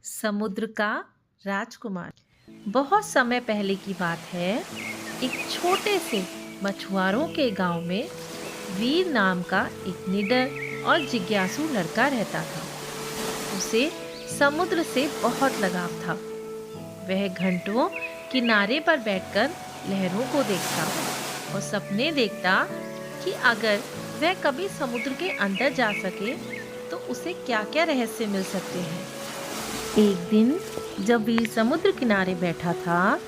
समुद्र का राजकुमार। बहुत समय पहले की बात है। एक छोटे से मछुआरों के गांव में वीर नाम का एक निडर और जिज्ञासु लड़का रहता था। उसे समुद्र से बहुत लगाव था। वह घंटों किनारे पर बैठकर लहरों को देखता और सपने देखता कि अगर वह कभी समुद्र के अंदर जा सके तो उसे क्या-क्या रहस्य मिल सकते हैं। एक दिन जब वीर समुद्र किनारे बैठा था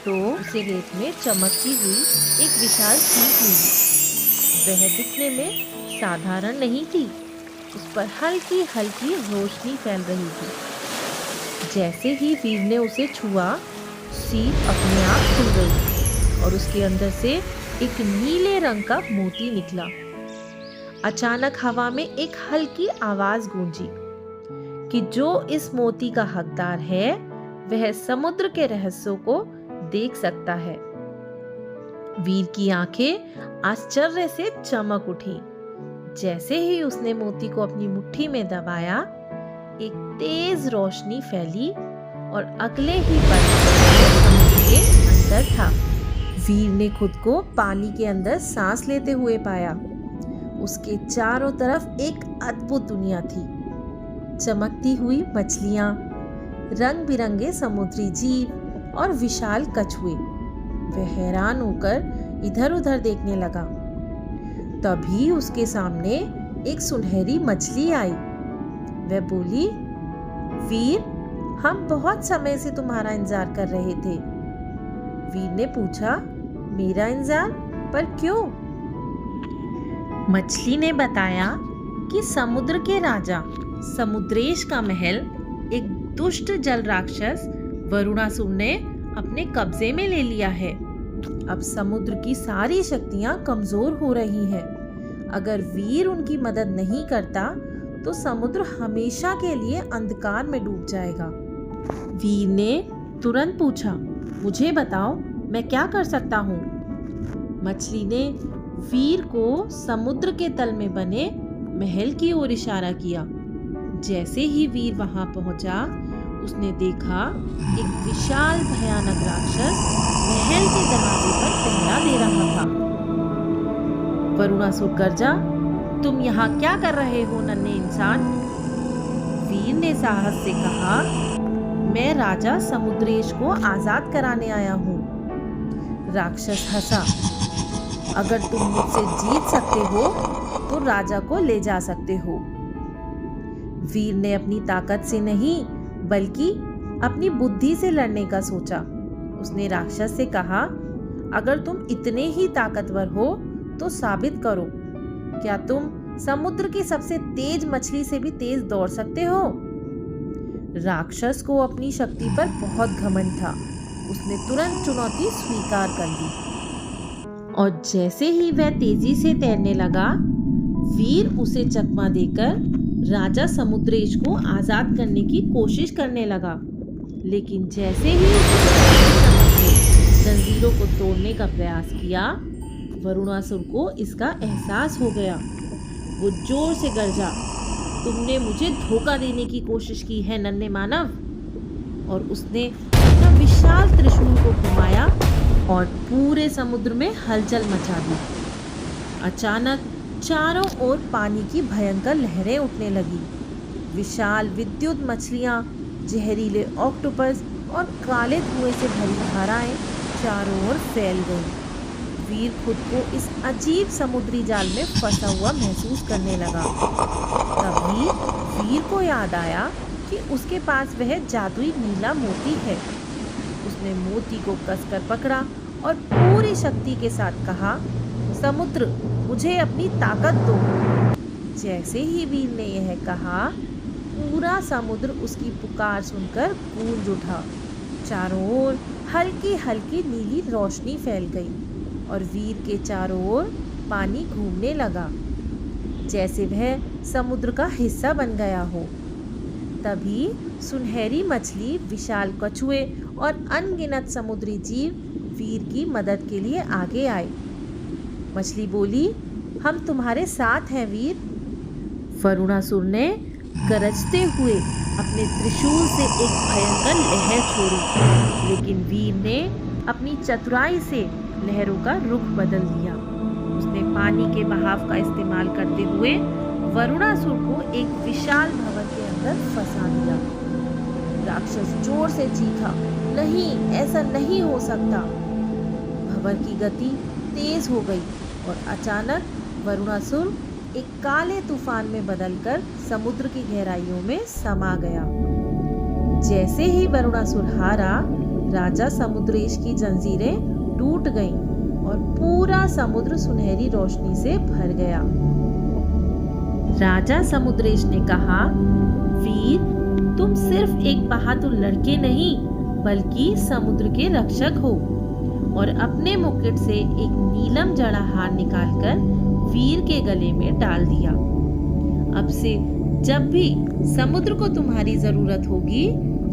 तो उसे रेत में चमकती हुई एक विशाल चीज मिली। वह दिखने में साधारण नहीं थी। उस पर हल्की हल्की रोशनी फैल रही थी। जैसे ही वीर ने उसे छुआ, सीप अपने आप खुल गई और उसके अंदर से एक नीले रंग का मोती निकला। अचानक हवा में एक हल्की आवाज गूंजी कि जो इस मोती का हकदार है वह समुद्र के रहस्यों को देख सकता है। वीर की आंखें आश्चर्य से चमक उठी। जैसे ही उसने मोती को अपनी मुट्ठी में दबाया, एक तेज रोशनी फैली और अगले ही पल समुद्र के अंदर था। वीर ने खुद को पानी के अंदर सांस लेते हुए पाया। उसके चारों तरफ एक अद्भुत दुनिया थी। चमकती हुई मछलियां, रंग बिरंगे समुद्री जीव और विशाल कछुए। वह हैरान होकर इधर उधर देखने लगा। तभी उसके सामने एक सुनहरी मछली आई। वह बोली, वीर, हम बहुत समय से तुम्हारा इंतजार कर रहे थे। वीर ने पूछा, मेरा इंतजार? पर क्यों? मछली ने बताया कि समुद्र के राजा समुद्रेश का महल एक दुष्ट जल राक्षस वरुणासुर ने अपने कब्जे में ले लिया है। अब समुद्र की सारी शक्तियां कमजोर हो रही हैं। अगर वीर उनकी मदद नहीं करता तो समुद्र हमेशा के लिए अंधकार में डूब जाएगा। वीर ने तुरंत पूछा, मुझे बताओ, मैं क्या कर सकता हूँ? मछली ने वीर को समुद्र के तल में बने महल की ओर इशारा किया। जैसे ही वीर वहां पहुंचा, उसने देखा एक विशाल भयानक राक्षस महल के दरवाजे पर पहरा दे रहा था। वरुणासुर गर्जा, तुम यहाँ क्या कर रहे हो नन्हे इंसान? वीर ने साहस से कहा, मैं राजा समुद्रेश को आजाद कराने आया हूँ। राक्षस हंसा, अगर तुम मुझसे जीत सकते हो तो राजा को ले जा सकते हो। वीर ने अपनी ताकत से नहीं बल्कि अपनी बुद्धि से लड़ने का सोचा। उसने राक्षस से कहा, अगर तुम इतने ही ताकतवर हो तो साबित करो। क्या तुम समुद्र की सबसे तेज मछली से भी तेज दौड़ सकते हो? राक्षस को अपनी शक्ति पर बहुत घमंड था। उसने तुरंत चुनौती स्वीकार कर ली और जैसे ही वह तेजी से तैरने लगा, वीर उसे चकमा देकर राजा समुद्रेश को आजाद करने की कोशिश करने लगा। लेकिन जैसे ही उसने जंजीरों को तोड़ने का प्रयास किया, वरुणासुर को इसका एहसास हो गया। वो जोर से गरजा, तुमने मुझे धोखा देने की कोशिश की है नन्हे मानव। और उसने अपना विशाल त्रिशूल को घुमाया और पूरे समुद्र में हलचल मचा दी। अचानक चारों ओर पानी की भयंकर लहरें उठने लगी। विशाल विद्युत मछलियां, जहरीले ऑक्टोपस और काले धुएं से भरी धाराएं चारों ओर फैल गईं। वीर खुद को इस अजीब समुद्री जाल में फंसा हुआ महसूस करने लगा। तभी वीर को याद आया कि उसके पास वह जादुई नीला मोती है। उसने मोती को कसकर पकड़ा और पूरी शक्ति के साथ कहा, समुद्र, मुझे अपनी ताकत दो। जैसे ही वीर ने यह कहा, पूरा समुद्र उसकी पुकार सुनकर गूंज उठा। चारों ओर हल्की हल्की नीली रोशनी फैल गई और वीर के चारों ओर पानी घूमने लगा, जैसे वह समुद्र का हिस्सा बन गया हो। तभी सुनहरी मछली, विशाल कछुए और अनगिनत समुद्री जीव वीर की मदद के लिए आगे आए। मछली बोली, हम तुम्हारे साथ हैं वीर। वरुणासुर ने गरजते हुए अपने त्रिशूल से एक भयंकर लहर छोड़ी, लेकिन वीर ने अपनी चतुराई से लहरों का रुख बदल दिया। उसने पानी के बहाव का इस्तेमाल करते हुए वरुणासुर को एक विशाल भवन के अंदर फंसा दिया। राक्षस जोर से चीखा, नहीं, ऐसा नहीं हो सकता। भवन की गति तेज हो गई और अचानक वरुणासुर एक काले तूफान में बदलकर समुद्र की गहराइयों में समा गया। जैसे ही वरुणासुर हारा, राजा समुद्रेश की जंजीरें टूट गईं और पूरा समुद्र सुनहरी रोशनी से भर गया। राजा समुद्रेश ने कहा, वीर, तुम सिर्फ एक बहादुर लड़के नहीं, बल्कि समुद्र के रक्षक हो। और अपने मुकुट से एक नीलम जड़ा हार निकालकर वीर के गले में डाल दिया। अब से जब भी समुद्र को तुम्हारी जरूरत होगी,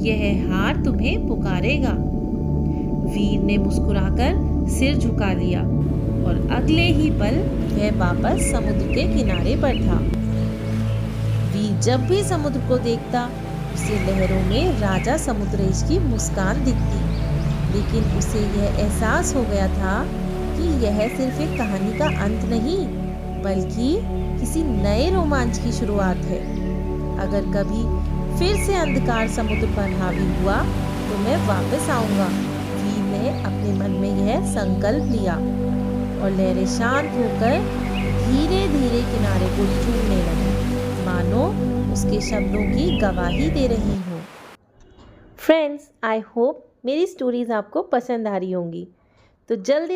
यह हार तुम्हें पुकारेगा। वीर ने मुस्कुराकर सिर झुका लिया और अगले ही पल वह वापस समुद्र के किनारे पर था। वीर जब भी समुद्र को देखता, उसे लहरों में राजा समुद्रेश की मुस्कान दिखती, लेकिन उसे यह एहसास हो गया था कि यह सिर्फ एक कहानी का अंत नहीं, बल्कि किसी नए रोमांच की शुरुआत है। अगर कभी फिर से अंधकार समुद्र पर हावी हुआ तो मैं वापस आऊंगा। वीर ने अपने मन में यह संकल्प लिया और लहरें शांत होकर धीरे धीरे किनारे को छूने लगी, मानो उसके शब्दों की गवाही दे रही हो। फ्रेंड्स, आई होप मेरी स्टोरीज आपको पसंद आ रही होंगी, तो जल्दी